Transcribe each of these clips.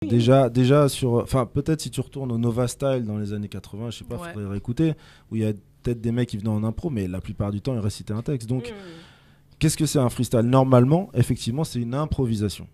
Déjà enfin peut-être si tu retournes au Nova Style dans les années 80, je sais pas, faudrait réécouter, où il y a peut-être des mecs qui venaient en impro, mais la plupart du temps ils récitaient un texte. Donc qu'est-ce que c'est un freestyle? Normalement, effectivement, c'est une improvisation.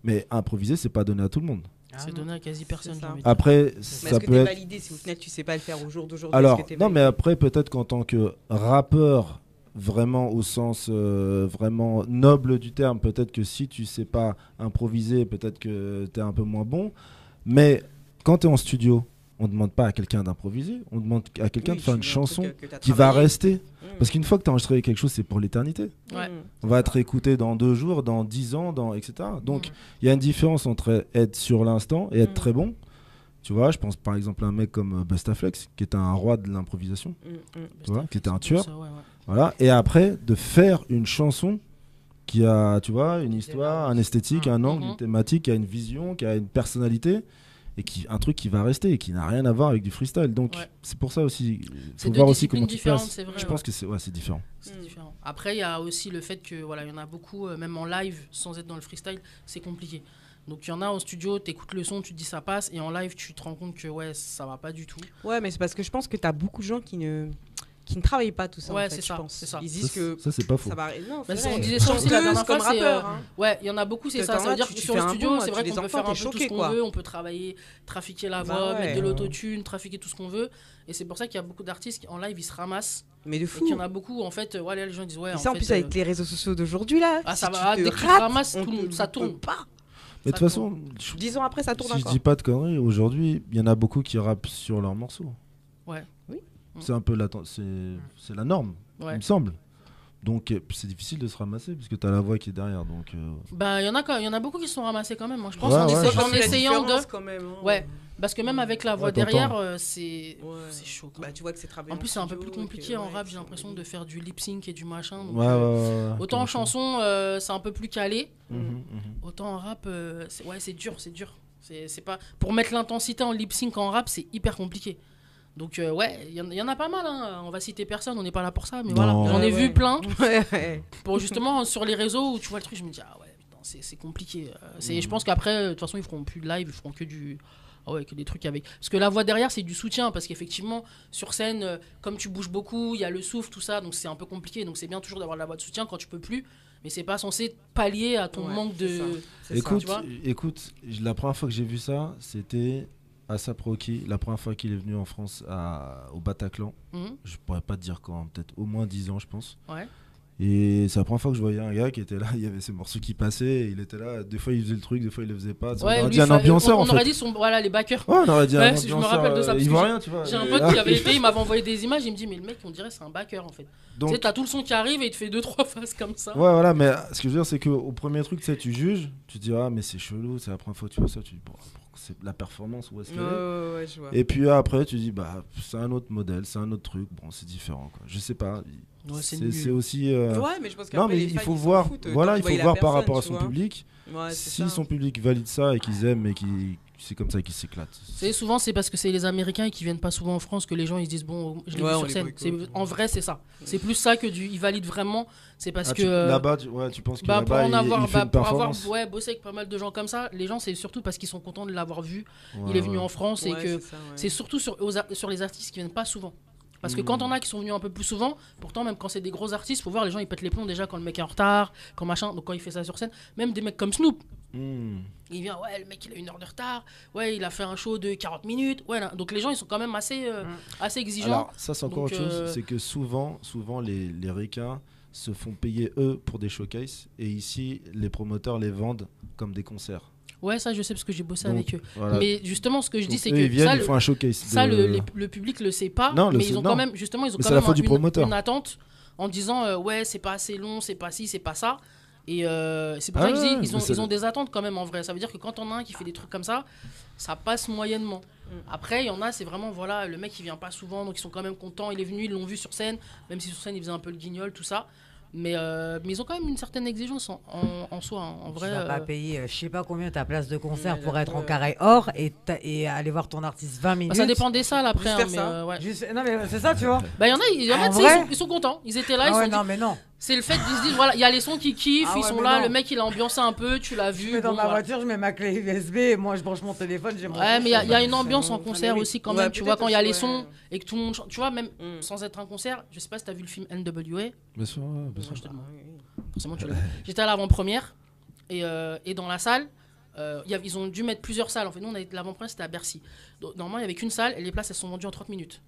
Mais improviser, c'est pas donné à tout le monde. C'est donné à quasi personne. Après, ça peut être validé si au final tu sais pas le faire au jour d'aujourd'hui. Alors, non, mais après, peut-être qu'en tant que rappeur, vraiment au sens vraiment noble du terme, peut-être que si tu sais pas improviser, peut-être que tu es un peu moins bon. Mais quand tu es en studio, on demande pas à quelqu'un d'improviser, on demande à quelqu'un de faire une chanson qui va rester. Parce qu'une fois que tu as enregistré quelque chose, c'est pour l'éternité. On va te réécouter dans 2 jours, dans 10 ans, etc. Donc il y a une différence entre être sur l'instant et être très bon. Tu vois, je pense par exemple à un mec comme Bustaflex, qui était un roi de l'improvisation, tu vois, qui était un tueur. Voilà. Et après, de faire une chanson qui a, tu vois, une histoire, un esthétique, un angle, une thématique, qui a une vision, qui a une personnalité, et un truc qui va rester et qui n'a rien à voir avec du freestyle. Donc c'est pour ça aussi, il faut voir aussi comment tu passes. Je pense que c'est différent. Différent. Après, il y a aussi le fait que voilà, il y en a beaucoup, même en live, sans être dans le freestyle, c'est compliqué. Donc il y en a au studio, t'écoutes le son, tu te dis ça passe, et en live tu te rends compte que ça va pas du tout. Ouais, mais c'est parce que je pense que t'as beaucoup de gens qui ne travaillent pas tout ça. Ouais, en fait, c'est ça, c'est ça. Ils disent que ça c'est pas faux. Ça va... Non, on disait ça aussi la dernière fois, rappeur, ouais, il y en a beaucoup, c'est ça. Ça veut dire que sur le studio, c'est vrai qu'on peut faire un peu tout ce qu'on veut, on peut travailler, trafiquer la voix, mettre de l'autotune, trafiquer tout ce qu'on veut. Et c'est pour ça qu'il y a beaucoup d'artistes qui en live ils se ramassent. Mais de fou. Et qu'il y en a beaucoup en fait, les gens disent et ça en plus avec les réseaux sociaux d'aujourd'hui là. Ah ça va, dès qu'ils ramassent, ça tourne pas. Mais de toute façon, 10 ans après, ça tourne encore. Si je dis pas de conneries, aujourd'hui, il y en a beaucoup qui rappent sur leurs morceaux. Ouais. Oui. C'est un peu c'est la norme, il me semble. Donc c'est difficile de se ramasser parce que tu as la voix qui est derrière. Donc bah il y en a beaucoup qui se sont ramassés quand même. Moi je pense en essayant de quand même. Ouais. Parce que même avec la voix derrière, c'est chaud. Bah, tu vois que c'est travaillé. En plus, c'est un peu plus compliqué en rap, j'ai l'impression de faire du lip sync et du machin. Donc, autant en chanson, c'est un peu plus calé. Autant en rap, c'est dur, c'est dur. C'est pas... Pour mettre l'intensité en lip sync en rap, c'est hyper compliqué. Donc, il y en a pas mal. Hein. On va citer personne, on n'est pas là pour ça. Mais voilà, j'en ai vu plein. Pour justement, sur les réseaux où tu vois le truc, je me dis, ah ouais, putain, c'est compliqué. Je pense qu'après, de toute façon, ils feront plus de live, ils feront que du. Ah ouais, que des trucs avec. Parce que la voix derrière, c'est du soutien. Parce qu'effectivement, sur scène, comme tu bouges beaucoup, il y a le souffle, tout ça. Donc c'est un peu compliqué. Donc c'est bien toujours d'avoir la voix de soutien quand tu peux plus. Mais c'est pas censé pallier à ton manque de. Écoute, la première fois que j'ai vu ça, c'était A$AP Rocky. La première fois qu'il est venu en France au Bataclan. Je pourrais pas te dire quand, peut-être au moins 10 ans, je pense. Ouais. Et c'est la première fois que je voyais un gars qui était là, il y avait ces morceaux qui passaient, et il était là, des fois il faisait le truc, des fois il le faisait pas. On aurait dit un ambianceur on aurait dit les backers. Ouais, on aurait dit un ambianceur. Je me rappelle de ça. Ivoirien, tu vois. J'ai un pote qui avait été, il m'avait envoyé des images, il me dit, mais le mec, on dirait c'est un backer en fait. Donc, tu sais, t'as tout le son qui arrive et il te fait 2-3 phases comme ça. Ouais, voilà, mais ce que je veux dire, c'est qu'au premier truc, tu sais, tu juges, tu te dis, ah, mais c'est chelou, c'est la première fois que tu vois ça, tu dis, bon, c'est la performance, où est-ce qu'elle est ouais, je vois. Et puis après, tu dis, bah, c'est un autre modèle, c'est un autre truc, bon, c'est différent, quoi. Je sais pas. Ouais, c'est aussi ouais, mais je pense non mais il faut voir par rapport à son public. Si son public valide ça et qu'ils aiment et c'est comme ça qu'ils s'éclatent. Souvent c'est parce que c'est les Américains qui viennent pas souvent en France que les gens ils se disent bon je l'ai vu sur scène. En vrai c'est ça. C'est plus ça que ils valident vraiment. C'est parce que là-bas tu penses que là-bas il fait une performance. Bossé avec pas mal de gens comme ça. Les gens c'est surtout parce qu'ils sont contents de l'avoir vu. Il est venu en France et que c'est surtout sur les artistes qui viennent pas souvent. Parce que quand on a qui sont venus un peu plus souvent, pourtant même quand c'est des gros artistes, faut voir les gens ils pètent les plombs déjà quand le mec est en retard, quand machin, donc quand il fait ça sur scène, même des mecs comme Snoop. Il vient, ouais, le mec il a 1 heure de retard, ouais, il a fait un show de 40 minutes, ouais, là. Donc les gens ils sont quand même assez exigeants. Alors ça c'est encore autre chose, c'est que souvent les ricains se font payer eux pour des showcases et ici les promoteurs les vendent comme des concerts. Ouais, ça je sais parce que j'ai bossé avec eux. Voilà. Mais justement, ce que je dis, c'est que ils font un showcase le public le sait pas. Mais ils ont quand même, justement, une attente en disant ouais, c'est pas assez long, c'est pas ci, c'est pas ça. Et c'est pour ça que je dis, ils ont des attentes quand même en vrai. Ça veut dire que quand on a un qui fait des trucs comme ça, ça passe moyennement. Après, il y en a, c'est vraiment, voilà, le mec il vient pas souvent, donc ils sont quand même contents. Il est venu, ils l'ont vu sur scène, même si sur scène il faisait un peu le guignol, tout ça. Mais ils ont quand même une certaine exigence en soi, hein. En vrai. Tu vas pas payer, je sais pas combien ta place de concert pour être en carré or et aller voir ton artiste 20 minutes. Ça dépend des salles après. Non mais c'est ça, tu vois. Bah il y en a, ils sont contents. Ils étaient là, ils sont non mais non. C'est le fait qu'ils se disent, voilà, il y a les sons qui kiffent, Ah ils ouais, sont mais là, non. le mec il a ambiancé un peu, tu l'as Je vu. mets dans bon, ma voilà. voiture, je mets ma clé USB, et moi je branche mon téléphone, j'ai mon Ouais, mais il y a une ambiance en Ah, concert mais oui. aussi quand Ouais, même. Tu vois, peut-être quand il y a aussi, les ouais. sons et que tout le monde chante. Tu vois, même Mm. sans être un concert, je sais pas si t'as vu le film NWA. Bien sûr, ouais, bien sûr. Moi, je te demande. Forcément, tu l'as vu. J'étais à l'avant-première et dans la salle, ils ont dû mettre plusieurs salles. En fait, nous, on avait l'avant-première, c'était à Bercy. Donc, normalement, il n'y avait qu'une salle et les places, elles sont vendues en 30 minutes.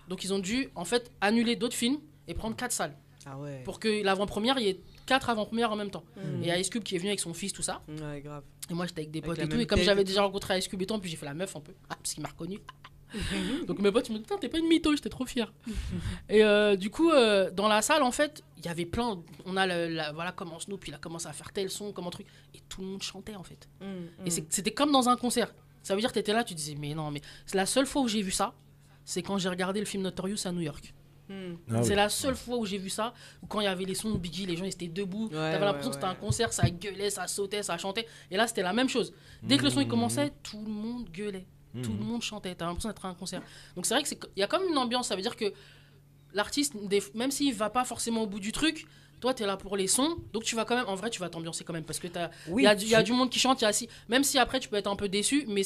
Donc, ils ont dû, en fait, annuler d'autres films et prendre 4 salles. Ah ouais. Pour que l'avant-première, il y ait 4 avant-premières en même temps. Mm. Et il y a Ice Cube qui est venu avec son fils, tout ça. Ouais, grave. Et moi, j'étais avec des Avec potes la et tout. même Et comme tête j'avais et déjà rencontré Ice Cube et tout, en plus, j'ai fait la meuf un peu. Ah, parce qu'il m'a reconnu. Donc mes potes ils me disent putain t'es pas une mytho, j'étais trop fier. Et du coup dans la salle en fait il y avait plein, on a voilà comment Snoop il a commencé à faire tel son, comment truc, et tout le monde chantait en fait. Et c'était comme dans un concert. Ça veut dire que t'étais là, tu disais mais non, mais c'est la seule fois où j'ai vu ça, c'est quand j'ai regardé le film Notorious à New York. Ah C'est oui. la seule fois où j'ai vu ça, où quand il y avait les sons de Biggie, les gens ils étaient debout, t'avais l'impression que c'était un concert, ça gueulait, ça sautait, ça chantait. Et là c'était la même chose. Dès que le son il commençait, tout le monde gueulait. Tout le monde chantait, t'as l'impression d'être à un concert. Donc c'est vrai qu'il y a comme une ambiance, ça veut dire que l'artiste, même s'il va pas forcément au bout du truc, toi t'es là pour les sons, donc tu vas quand même, en vrai tu vas t'ambiancer quand même, parce que Oui, il y a du monde qui chante, même si après tu peux être un peu déçu, mais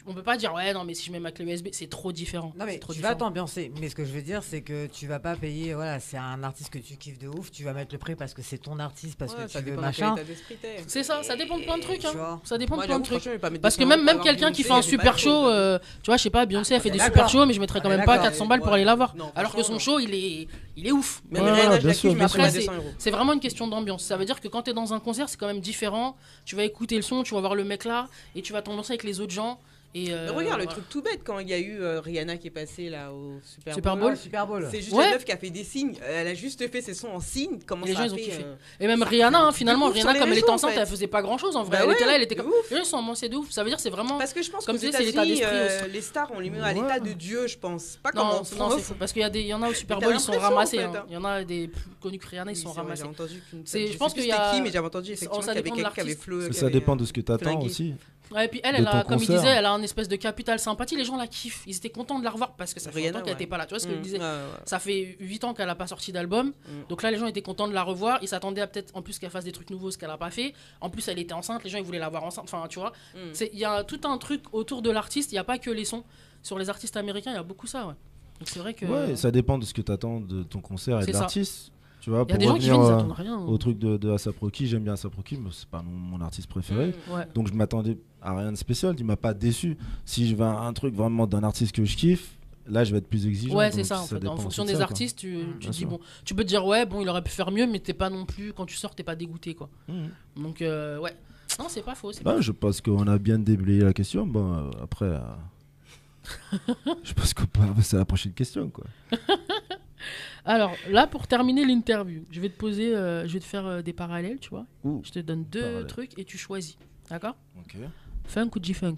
on peut pas dire ouais non mais si je mets ma clé USB c'est trop différent. Non mais C'est trop tu vas différent. t'ambiancer, mais ce que je veux dire c'est que tu vas pas payer, voilà, c'est un artiste que tu kiffes de ouf, tu vas mettre le prix parce que c'est ton artiste, parce que ça tu veux dépend de quel machin. état d'esprit t'es. C'est ça dépend de plein de trucs. Tu Hein. vois. Ça dépend Moi, de plein de j'avoue, trucs. franchement, je vais pas mettre Parce que 200 même euros pour avoir quelqu'un qui Beyoncé, fait un elle est pas super chaude. show, tu vois, je sais pas, Beyoncé elle fait des D'accord. super shows, mais je mettrais quand On est même pas d'accord. 400 balles pour aller la voir. Non, Alors que son franchement, show il est ouf. Même Ouais, Rihanna, je bien la sûr, kiffe, mais bien après, pas sûr. 200 euros. C'est vraiment une question d'ambiance. Ça veut dire que quand tu es dans un concert, c'est quand même différent. Tu vas écouter le son, tu vas voir le mec là, et tu vas t'ambiancer avec les autres gens. Et Mais regarde, le voilà. truc tout bête, quand il y a eu Rihanna qui est passée là au Super Super Bowl. Bowl. Ouais, Super Bowl. C'est juste Ouais. la meuf qui a fait des signes. Elle a juste fait ses sons en signes. Comment Et les ça gens, a ils ont fait, kiffé. Et même Rihanna, hein, finalement, ouf sur Rihanna, les comme elle réseaux, était en enceinte, fait. elle faisait pas grand chose en vrai. Bah Elle ouais, était là, elle était de comme. ouf. Les gens, ils sont ambiancés de ouf. Ça veut dire que c'est vraiment. Parce que je pense Comme qu'aux tu sais, c'est l'état États-Unis, d'esprit aussi. les stars, on les met à Ouais. l'état de Dieu, je pense. Pas comme Non, en non, France. c'est faux. Parce qu'il y en a au Super Mais t'as Bowl, ils sont l'impression, ramassés. en fait, Hein. Il y en a des plus connus que Rihanna, ils Oui, sont c'est vrai, ramassés. j'ai entendu qu'une- C'est- je je pense sais plus qu'il y a- c'était qui, mais j'avais entendu effectivement ça qu'il y avait dépend de quelqu'un qui avait l'artiste. Ça dépend de ce que t'attends flingué. aussi. Ouais, et puis elle, de ton comme il concert. disait, elle a un espèce de capital sympathie. Les gens la kiffent. Ils étaient contents de la revoir parce que ça fait Rihanna, longtemps qu'elle ouais. n'était pas là. Tu vois ce que je disais? Ouais, ouais. Ça fait 8 ans qu'elle a pas sorti d'album. Donc là, les gens étaient contents de la revoir. Ils s'attendaient à peut-être en plus qu'elle fasse des trucs nouveaux, ce qu'elle a pas fait. En plus, elle était enceinte. Les gens, ils voulaient la voir enceinte. Enfin, tu vois. Il y a tout un truc autour de l'artiste. Il n'y a pas que les sons. Sur les artistes américains, il y a beaucoup ça. Ouais. Donc c'est vrai que. Ouais, ça dépend de ce que t'attends de ton concert et C'est de ça. l'artiste. Tu vois, Il y a pour des gens qui revenir viennent, ils attendent rien. au truc de A$AP Rocky, j'aime bien A$AP Rocky, mais c'est pas mon artiste préféré. Ouais. Donc je m'attendais à rien de spécial, il m'a pas déçu. Si je veux un truc vraiment d'un artiste que je kiffe, là je vais être plus exigeant. Ouais, donc c'est ça en fait. dépend En aussi fonction de des ça, quoi. artistes, tu Bien dis sûr. bon. Tu peux te dire, ouais, bon, il aurait pu faire mieux, mais t'es pas non plus. Quand tu sors, t'es pas dégoûté, quoi. Mhm. Donc, ouais. Non, c'est pas faux. C'est Bah, pas je pense qu'on a bien déblayé la question. Bon, après, je pense qu'on peut passer à la prochaine question, quoi. Alors là, pour terminer l'interview, je vais te poser, je vais te faire des parallèles, tu vois. Ouh, Je te donne deux parallèles. trucs et tu choisis. D'accord? ok. Funk ou G-Funk?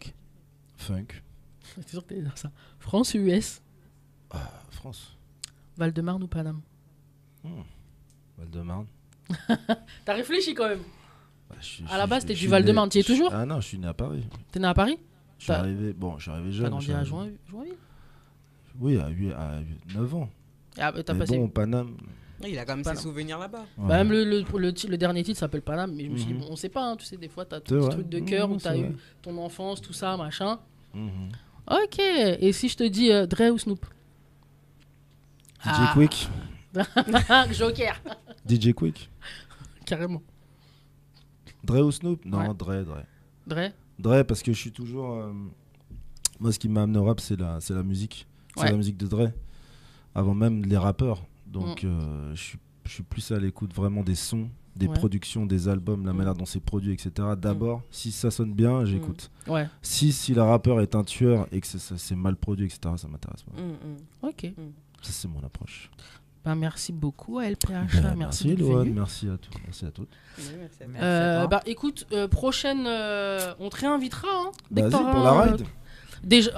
Funk. C'est sûr que t'allais dire ça. France ou US? France. Val-de-Marne ou Paname? Val-de-Marne. T'as réfléchi quand même. Bah, À la base, t'es je du suis Val-de-Marne, né- t'y es toujours? Ah non, je suis né à Paris. T'es né à Paris? Je suis T'as- arrivé, je suis T'as jeune. grandi je suis à arrivé- Joinville? Oui, à 9 ans. Ah, bah, t'as Mais passé. bon, Paname. Il a quand même Pas ses non. souvenirs là-bas. Bah, même le dernier titre s'appelle Paname, mais je me suis dit, Mhm. bon, on sait pas, hein, tu sais, des fois, t'as C'est tout ce vrai. truc de cœur où Mhm, t'as c'est eu vrai. ton enfance, tout ça, machin. Mhm. Ok, et si je te dis Dre ou Snoop? DJ Ah. Quick. Joker, DJ Quick. carrément. Dre ou Snoop? Non, Ouais. Dre. Dre? Dre, parce que je suis toujours. Moi, ce qui m'a amené au rap, c'est la musique. C'est Ouais. la musique de Dre. Avant même les rappeurs. Donc, je suis plus à l'écoute vraiment des sons, des Ouais. productions, des albums, la manière dont c'est produit, etc. D'abord, si ça sonne bien, j'écoute. Ouais, Si le rappeur est un tueur et que c'est mal produit, etc., ça m'intéresse pas. ok. Ça, c'est mon approche. Ben, merci beaucoup à LPH, Ben, merci merci, d'être Loane. venu. Merci à tous. Merci à toutes. Oui, merci à toi. Merci à toi. Bah écoute, prochaine, on te réinvitera. Hein, dès que Vas-y, t'auras, pour la ride. Déjà,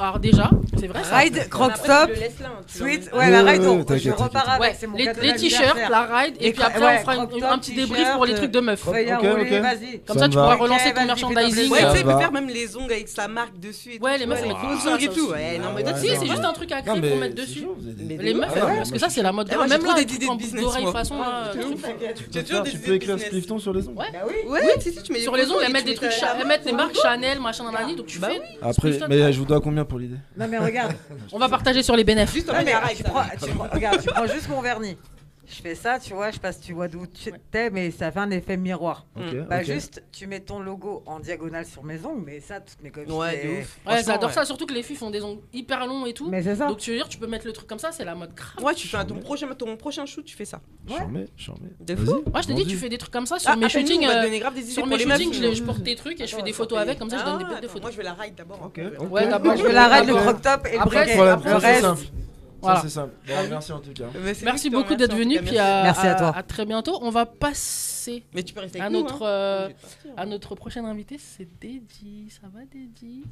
c'est vrai ça. Ride, crop top, sweat. Ouais, la ride, je repars avec. Ouais, C'est mon les cadeau t-shirts, d'anniversaire. la ride, et puis après on fera un petit débrief pour les trucs de meuf. Feuille à Ok, rouler, ok. vas-y. Comme Ça ça, me tu va. pourras Ok, relancer ton vas-y, merchandising. Ouais, tu sais, Ça il peut va. faire même les ongles avec sa marque dessus. et Ouais, tout, les meufs, tu vois, elles mettent les tout ongles ça, et tout. ça, Ouais, non, mais ouais, toi, tu Si, sais, c'est moi, juste un truc à Non, créer mais pour mettre c'est dessus. chaud, vous êtes des- Les meufs, Ah, non, parce que ça, c'est la mode moi, grave. j'ai Même trop là, des un truc idées en de boucle business, d'oreille moi. façon. Ouais, truc. Tu peux écrire splifton sur les ongles. Ouais. Ouais, si, tu mets Sur les ongles, elles mettent des trucs, elles mettent les marques Chanel, machin, nanani, donc tu fais. Après, Splifton. mais je vous dois combien pour l'idée? Non, mais regarde. On va partager sur les bénéfices. Juste en Non, mais matière tu regarde, tu prends juste mon vernis. Je fais ça, tu vois, je sais pas si tu vois d'où tu t'es, mais ça fait un effet miroir. Ok, Bah ok. juste, tu mets ton logo en diagonale sur mes ongles, mais ça, toutes mes copines. Ouais, de c'est- ouf. Ouais, franchement, j'adore ouais. ça, surtout que les filles font des ongles hyper longs et tout. Mais c'est ça. Donc tu veux dire, tu peux mettre le truc comme ça, c'est la mode grave. Ouais, tu fais ton prochain shoot, tu fais ça. Charmé. De Vas-y, fou. Moi, je t'ai dit, vas-y. tu fais des trucs comme ça sur mes shootings. On va te donner grave des idées Sur pour mes les meufs. shootings, je porte des trucs et je fais des photos avec, comme ça je donne des Attends, photos. moi, je vais la ride d'abord. Ok, après. ok. Ouais, d'abord, Je veux la ride, le Après- crop top et le après, briquet. Voilà, après, Le ça, c'est reste, simple. Voilà. Ça, c'est simple. Bon, merci en tout cas. Mais c'est Merci moi qui te beaucoup d'être remercie, venu, en tout puis cas, Merci à toi. à très bientôt. On va passer Mais tu peux rester à avec nous. notre, hein. à notre prochaine invité, c'est Dedi. Ça va, Dedi?